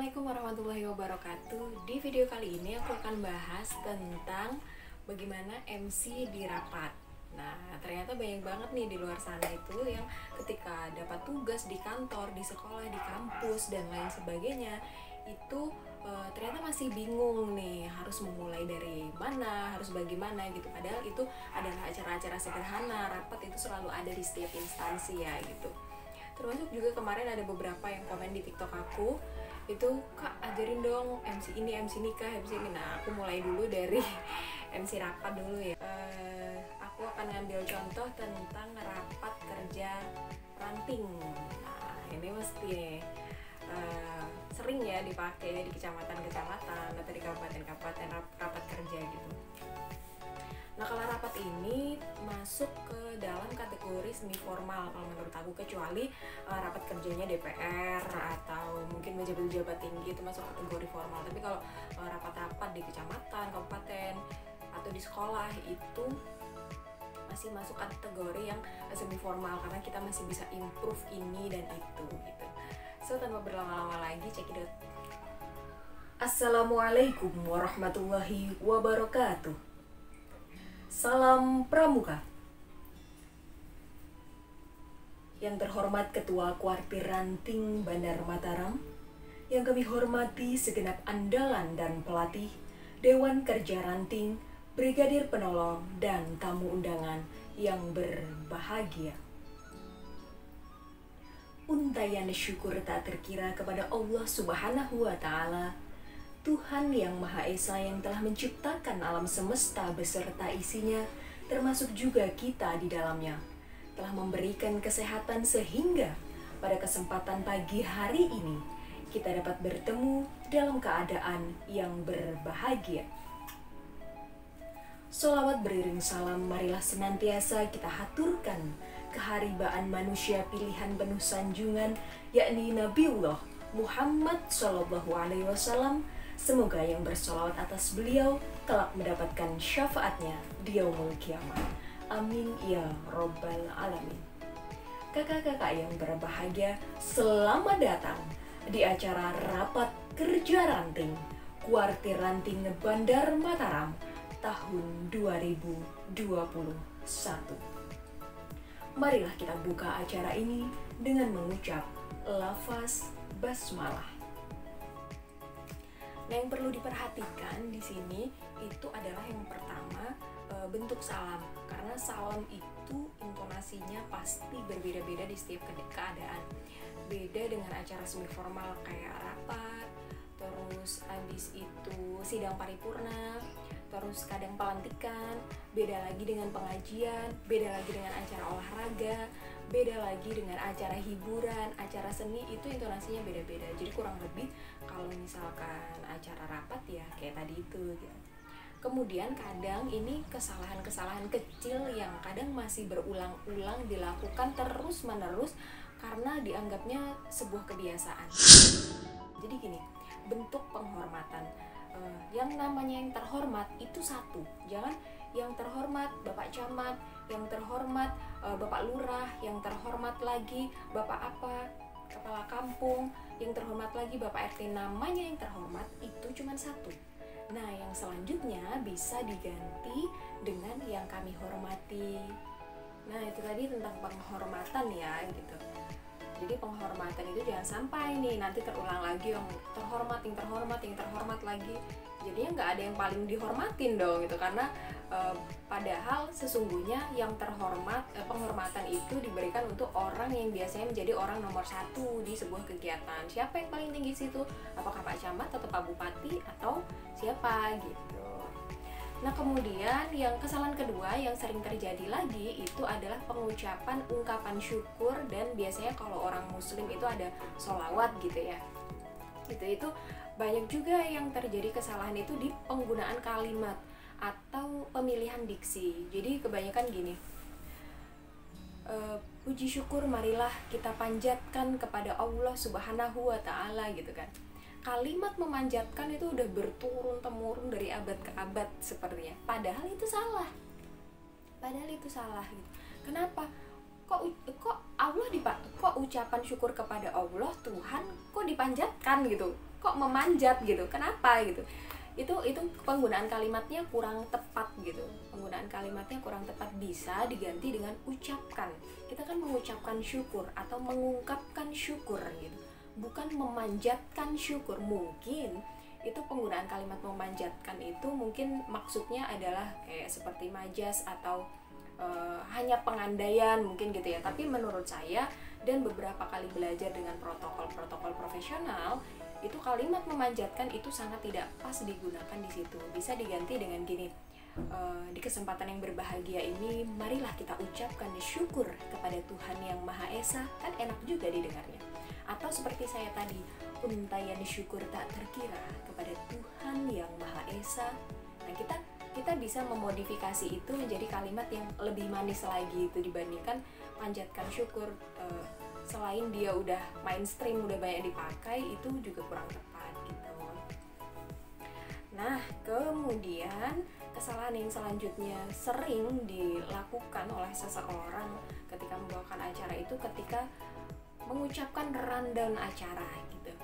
Assalamualaikum warahmatullahi wabarakatuh. Di video kali ini aku akan bahas tentang bagaimana MC di rapat. Nah, ternyata banyak banget nih di luar sana itu yang ketika dapat tugas di kantor, di sekolah, di kampus, dan lain sebagainya, itu ternyata masih bingung nih harus memulai dari mana, harus bagaimana gitu. Padahal itu adalah acara-acara sederhana, rapat itu selalu ada di setiap instansi ya gitu. Termasuk juga kemarin ada beberapa yang komen di TikTok aku, itu kak ajarin dong MC ini, MC nikah, MC ini. Nah, aku mulai dulu dari MC rapat dulu ya. Aku akan ngambil contoh tentang rapat kerja ranting. Nah, ini mesti sering ya dipakai di kecamatan-kecamatan atau di kabupaten-kabupaten rapat kerja gitu. Nah, kalau rapat ini masuk ke dalam kategori semi formal kalau menurut aku, kecuali rapat kerjanya DPR atau mungkin pejabat-pejabat tinggi itu masuk kategori formal. Tapi kalau rapat-rapat di kecamatan, kabupaten atau di sekolah itu masih masuk kategori yang semi formal karena kita masih bisa improve ini dan itu gitu. So, tanpa berlama-lama lagi, cekidot. Assalamualaikum warahmatullahi wabarakatuh. Salam Pramuka. Yang terhormat Ketua Kuartir Ranting Bandar Mataram, yang kami hormati segenap andalan dan pelatih Dewan Kerja Ranting, Brigadir Penolong, dan tamu undangan yang berbahagia. Untayan syukur tak terkira kepada Allah Subhanahu wa Ta'ala, Tuhan yang Maha Esa yang telah menciptakan alam semesta beserta isinya, termasuk juga kita di dalamnya, telah memberikan kesehatan sehingga pada kesempatan pagi hari ini kita dapat bertemu dalam keadaan yang berbahagia. Sholawat beriring salam marilah senantiasa kita haturkan keharibaan manusia pilihan penuh sanjungan, yakni Nabiullah Muhammad SAW. Semoga yang bersolawat atas beliau kelak mendapatkan syafaatnya di yaumul kiamah. Amin ya robbal alamin. Kakak-kakak yang berbahagia, selamat datang di acara Rapat Kerja Ranting Kuartir Ranting Bandar Mataram tahun 2021. Marilah kita buka acara ini dengan mengucap lafaz basmalah. Nah, yang perlu diperhatikan di sini itu adalah yang pertama, bentuk salam, karena salam itu intonasinya pasti berbeda-beda di setiap keadaan. Beda dengan acara semi formal kayak rapat, terus habis itu sidang paripurna, terus kadang pelantikan, beda lagi dengan pengajian, beda lagi dengan acara olahraga, beda lagi dengan acara hiburan, acara seni, itu intonasinya beda-beda. Jadi kurang lebih kalau misalkan acara rapat ya kayak tadi itu gitu. Kemudian kadang ini kesalahan-kesalahan kecil yang kadang masih berulang-ulang dilakukan terus-menerus karena dianggapnya sebuah kebiasaan. Jadi gini, bentuk penghormatan. Yang namanya yang terhormat itu satu, jangan yang terhormat Bapak Camat, yang terhormat Bapak Lurah, yang terhormat lagi Bapak apa, Kepala Kampung, yang terhormat lagi Bapak RT. Namanya yang terhormat itu cuma satu. Nah, yang selanjutnya bisa diganti dengan yang kami hormati. Nah, itu tadi tentang penghormatan ya gitu. Jadi penghormatan itu jangan sampai nih nanti terulang lagi yang terhormat, yang terhormat, yang terhormat lagi. Jadinya nggak ada yang paling dihormatin dong gitu, karena padahal sesungguhnya yang terhormat, penghormatan itu diberikan untuk orang yang biasanya menjadi orang nomor satu di sebuah kegiatan. Siapa yang paling tinggi situ? Apakah Pak Camat atau Pak Bupati atau siapa gitu. Nah, kemudian yang kesalahan kedua yang sering terjadi lagi itu adalah pengucapan ungkapan syukur, dan biasanya kalau orang muslim itu ada sholawat gitu ya. Itu banyak juga yang terjadi kesalahan itu di penggunaan kalimat atau pemilihan diksi. Jadi kebanyakan gini, puji syukur marilah kita panjatkan kepada Allah Subhanahu wa Ta'ala gitu kan. Kalimat memanjatkan itu udah berturun-temurun dari abad ke abad sepertinya. Padahal itu salah. Gitu. Kenapa? Kok Allah kok ucapan syukur kepada Allah, Tuhan kok dipanjatkan gitu, kok memanjat gitu, kenapa gitu. Itu penggunaan kalimatnya kurang tepat gitu, penggunaan kalimatnya kurang tepat. Bisa diganti dengan ucapkan. Kita kan mengucapkan syukur atau mengungkapkan syukur gitu, bukan memanjatkan syukur. Mungkin itu penggunaan kalimat memanjatkan itu mungkin maksudnya adalah kayak seperti majas atau hanya pengandaian mungkin gitu ya. Tapi menurut saya dan beberapa kali belajar dengan protokol profesional, itu kalimat memanjatkan itu sangat tidak pas digunakan di situ. Bisa diganti dengan gini, di kesempatan yang berbahagia ini marilah kita ucapkan syukur kepada Tuhan yang Maha Esa, kan enak juga didengarnya. Atau seperti saya tadi, untayan syukur tak terkira kepada Tuhan yang Maha Esa. Nah, kita bisa memodifikasi itu menjadi kalimat yang lebih manis lagi itu dibandingkan panjatkan syukur. Selain dia udah mainstream, udah banyak dipakai, itu juga kurang tepat gitu. Nah, kemudian kesalahan yang selanjutnya sering dilakukan oleh seseorang ketika membawakan acara itu ketika mengucapkan rundown acara gitu.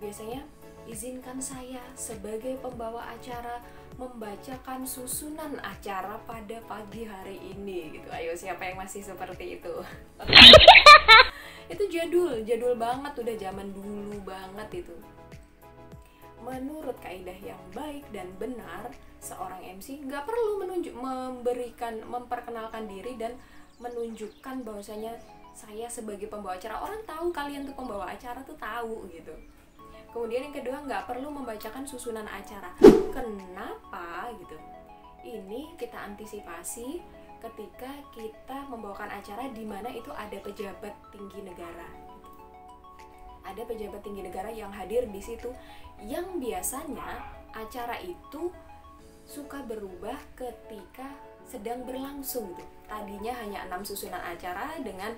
Biasanya, izinkan saya sebagai pembawa acara membacakan susunan acara pada pagi hari ini gitu. Ayo, siapa yang masih seperti itu? Itu jadul banget, udah zaman dulu banget itu. Menurut kaidah yang baik dan benar, seorang MC nggak perlu memperkenalkan diri dan menunjukkan bahwasanya saya sebagai pembawa acara. Orang tahu kalian tuh pembawa acara tuh tahu gitu. Kemudian yang kedua, nggak perlu membacakan susunan acara. Kenapa gitu? Ini kita antisipasi ketika kita membawakan acara di mana itu ada pejabat tinggi negara. Ada pejabat tinggi negara yang hadir di situ, yang biasanya acara itu suka berubah ketika sedang berlangsung gitu. Tadinya hanya 6 susunan acara dengan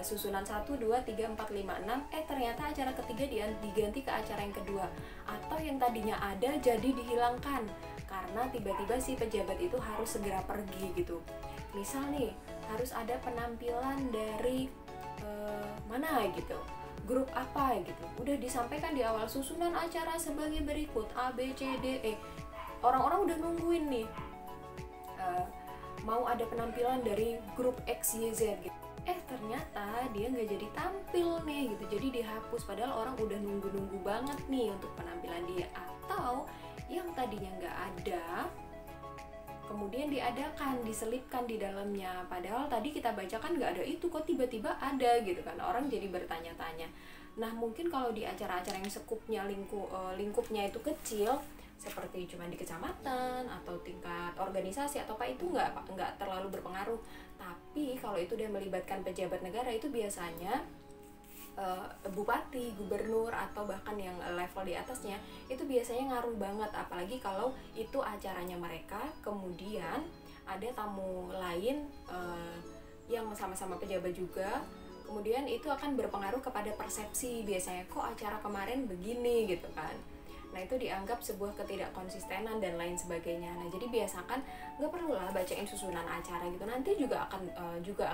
susunan 1, 2, 3, 4, 5, 6. Ternyata acara ketiga diganti ke acara yang kedua. Atau yang tadinya ada jadi dihilangkan karena tiba-tiba si pejabat itu harus segera pergi gitu. Misal nih, harus ada penampilan dari mana gitu, grup apa gitu. Udah disampaikan di awal susunan acara sebagai berikut A, B, C, D, E. Orang-orang udah nungguin nih, mau ada penampilan dari grup X, Y, Z gitu. Ternyata dia nggak jadi tampil nih gitu, jadi dihapus. Padahal orang udah nunggu banget nih untuk penampilan dia. Atau yang tadinya nggak ada, kemudian diadakan, diselipkan di dalamnya. Padahal tadi kita bacakan nggak ada itu, kok tiba-tiba ada gitu kan. Orang jadi bertanya-tanya. Nah, mungkin kalau di acara-acara yang sekupnya lingkupnya itu kecil, seperti cuma di kecamatan atau tingkat organisasi atau apa, itu nggak terlalu berpengaruh. Tapi kalau itu udah melibatkan pejabat negara, itu biasanya bupati, gubernur, atau bahkan yang level di atasnya, itu biasanya ngaruh banget. Apalagi kalau itu acaranya mereka, kemudian ada tamu lain yang sama-sama pejabat juga, kemudian itu akan berpengaruh kepada persepsi. Biasanya kok acara kemarin begini gitu kan. Nah, itu dianggap sebuah ketidakkonsistenan dan lain sebagainya. Nah, jadi biasakan nggak perlulah bacain susunan acara gitu. Nanti juga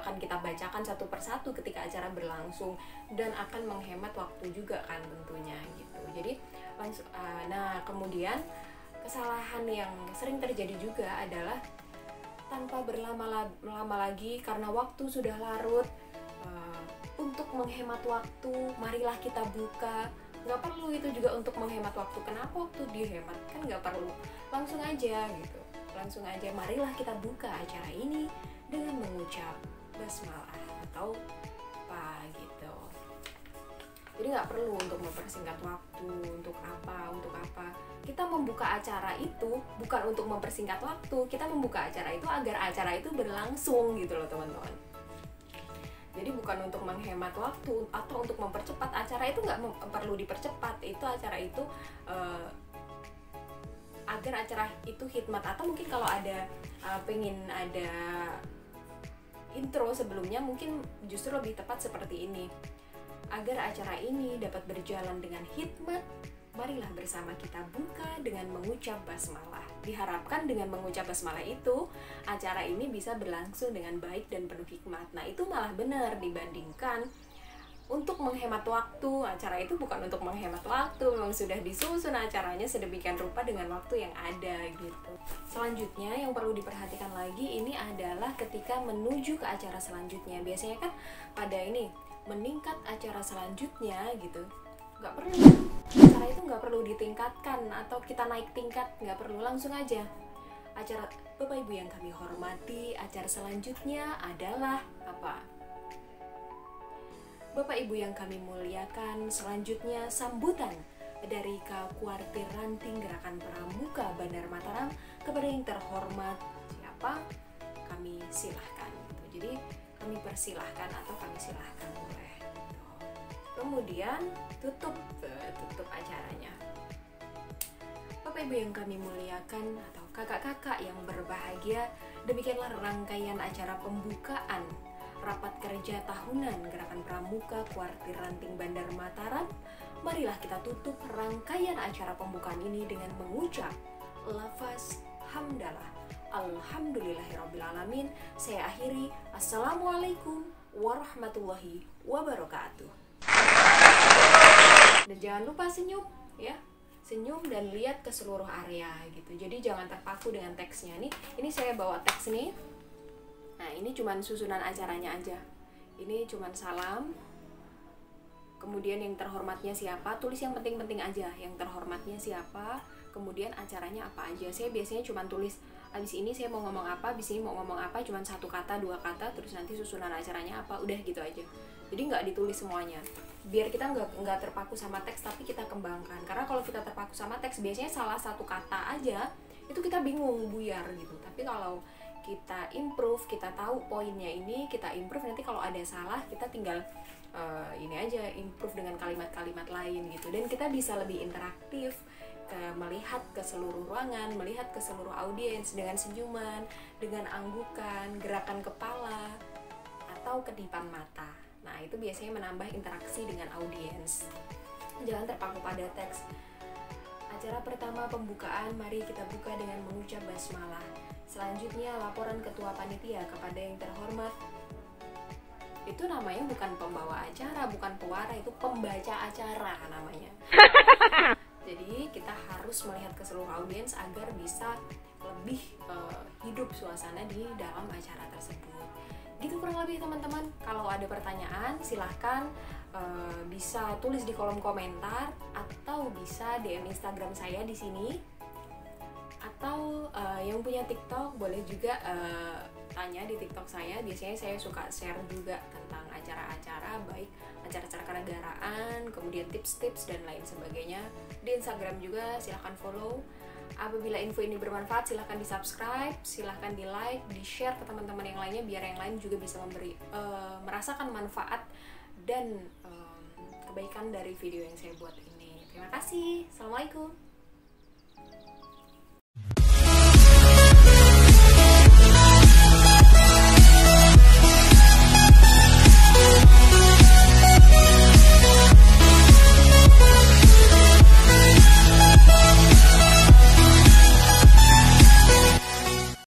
akan kita bacakan satu persatu ketika acara berlangsung, dan akan menghemat waktu juga kan tentunya gitu. Jadi langsung. Nah, kemudian kesalahan yang sering terjadi juga adalah tanpa berlama-lama lagi karena waktu sudah larut. Untuk menghemat waktu, marilah kita buka. Nggak perlu itu juga untuk menghemat waktu. Kenapa waktu dihemat? Kan nggak perlu. Langsung aja gitu. Langsung aja, marilah kita buka acara ini dengan mengucap basmalah atau apa gitu. Jadi nggak perlu untuk mempersingkat waktu. Untuk apa? Kita membuka acara itu bukan untuk mempersingkat waktu. Kita membuka acara itu agar acara itu berlangsung gitu loh teman-teman. Jadi bukan untuk menghemat waktu atau untuk mempercepat. Acara itu nggak perlu dipercepat. Itu acara itu agar acara itu khidmat. Atau mungkin kalau ada pengen ada intro sebelumnya, mungkin justru lebih tepat seperti ini. Agar acara ini dapat berjalan dengan khidmat, marilah bersama kita buka dengan mengucap basmalah. Diharapkan dengan mengucap basmalah itu, acara ini bisa berlangsung dengan baik dan penuh hikmat. Nah, itu malah benar dibandingkan untuk menghemat waktu. Acara itu bukan untuk menghemat waktu, memang sudah disusun acaranya sedemikian rupa dengan waktu yang ada gitu. Selanjutnya yang perlu diperhatikan lagi ini adalah ketika menuju ke acara selanjutnya. Biasanya kan pada ini meningkat acara selanjutnya gitu, nggak perlu, acara itu nggak perlu ditingkatkan atau kita naik tingkat, nggak perlu, langsung aja acara. Bapak Ibu yang kami hormati, acara selanjutnya adalah apa? Bapak Ibu yang kami muliakan, selanjutnya sambutan dari Kuartir Ranting Gerakan Pramuka Bandar Mataram kepada yang terhormat siapa? Kami silahkan gitu. Jadi kami persilahkan atau kami silahkan boleh gitu. Kemudian tutup acaranya. Bapak Ibu yang kami muliakan atau kakak-kakak yang berbahagia, demikianlah rangkaian acara pembukaan rapat kerja tahunan Gerakan Pramuka Kuartir Ranting Bandar Mataram. Marilah kita tutup rangkaian acara pembukaan ini dengan mengucap lafaz hamdalah alhamdulillahirrabbilalamin. Saya akhiri, assalamualaikum warahmatullahi wabarakatuh. Dan jangan lupa senyum ya, senyum dan lihat ke seluruh area gitu. Jadi jangan terpaku dengan teksnya nih. Ini saya bawa teks nih. Nah, ini cuman susunan acaranya aja. Ini cuman salam. Kemudian yang terhormatnya siapa, tulis yang penting-penting aja. Yang terhormatnya siapa, kemudian acaranya apa aja. Saya biasanya cuman tulis abis ini saya mau ngomong apa, abis ini mau ngomong apa, cuman 1 kata, 2 kata, terus nanti susunan acaranya apa, udah gitu aja. Jadi nggak ditulis semuanya. Biar kita nggak terpaku sama teks, tapi kita kembangkan. Karena kalau kita terpaku sama teks, biasanya salah 1 kata aja, itu kita bingung, buyar gitu. Tapi kalau kita improve, kita tahu poinnya ini, kita improve, nanti kalau ada salah, kita tinggal ini aja, improve dengan kalimat-kalimat lain gitu. Dan kita bisa lebih interaktif, melihat ke seluruh ruangan, melihat ke seluruh audiens dengan senyuman, dengan anggukan, gerakan kepala, atau kedipan mata. Nah, itu biasanya menambah interaksi dengan audiens. Jangan terpaku pada teks. Acara pertama pembukaan, mari kita buka dengan mengucap basmalah. Selanjutnya laporan ketua panitia kepada yang terhormat. Itu namanya bukan pembawa acara, bukan pewara, itu pembaca acara namanya. Jadi kita harus melihat ke seluruh audiens agar bisa lebih hidup suasana di dalam acara tersebut. Gitu kurang lebih teman-teman. Kalau ada pertanyaan silahkan bisa tulis di kolom komentar atau bisa DM Instagram saya di sini. Atau yang punya TikTok boleh juga tanya di TikTok saya. Biasanya saya suka share juga tentang acara-acara, baik acara-acara kenegaraan, kemudian tips-tips dan lain sebagainya. Di Instagram juga silahkan follow. Apabila info ini bermanfaat silahkan di subscribe, silahkan di like, di share ke teman-teman yang lainnya biar yang lain juga bisa merasakan manfaat dan kebaikan dari video yang saya buat ini. Terima kasih. Assalamualaikum.